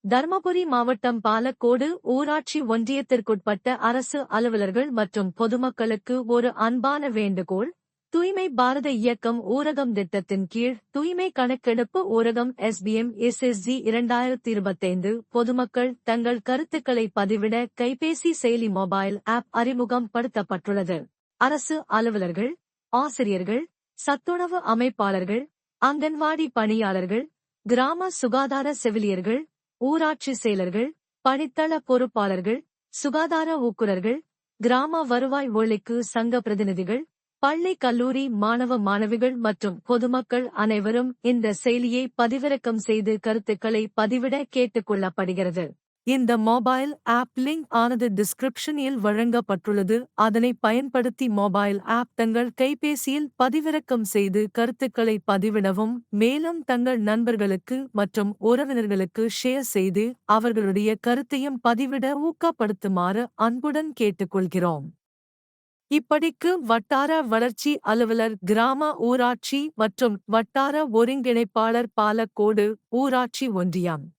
தர்மபுரி மாவட்டம் பாலக்கோடு ஊராட்சி ஒன்றியத்திற்குட்பட்ட அரசு அலுவலர்கள் மற்றும் பொதுமக்களுக்கு ஒரு அன்பான வேண்டுகோள். தூய்மை பாரத இயக்கம் ஊரகம் திட்டத்தின் கீழ் தூய்மை கணக்கெடுப்பு ஊரகம் SBM SSG 2025 பொதுமக்கள் தங்கள் கருத்துக்களை பதிவிட கைபேசி செயலி மொபைல் ஆப் அறிமுகம் படுத்தப்பட்டுள்ளது. அரசு அலுவலர்கள், ஆசிரியர்கள், சத்துணவு அமைப்பாளர்கள், அங்கன்வாடி பணியாளர்கள், கிராம சுகாதார செவிலியர்கள், ஊராட்சி செயலர்கள், பணித்தள பொறுப்பாளர்கள், சுகாதார ஊக்குநர்கள், கிராம வருவாய் ஒழிப்பு சங்க பிரதிநிதிகள், பள்ளி கல்லூரி மாணவ மாணவிகள் மற்றும் பொதுமக்கள் அனைவரும் இந்த செயலியை பதிவிறக்கம் செய்து கருத்துக்களை பதிவிட கேட்டுக் கொள்ளப்படுகிறது. இந்த மொபைல் ஆப் லிங்க் ஆனது டிஸ்கிரிப்ஷனில் வழங்கப்பட்டுள்ளது. அதனை பயன்படுத்தி மொபைல் ஆப் தங்கள் கைபேசியில் பதிவிறக்கம் செய்து கருத்துக்களை பதிவிடவும், மேலும் தங்கள் நண்பர்களுக்கு மற்றும் உறவினர்களுக்கு ஷேர் செய்து அவர்களுடைய கருத்தையும் பதிவிட ஊக்கப்படுத்துமாறு அன்புடன் கேட்டுக்கொள்கிறோம். இப்படிக்கு வட்டார வளர்ச்சி அலுவலர், கிராம ஊராட்சி மற்றும் வட்டார ஒருங்கிணைப்பாளர், பாலக்கோடு ஊராட்சி ஒன்றியம்.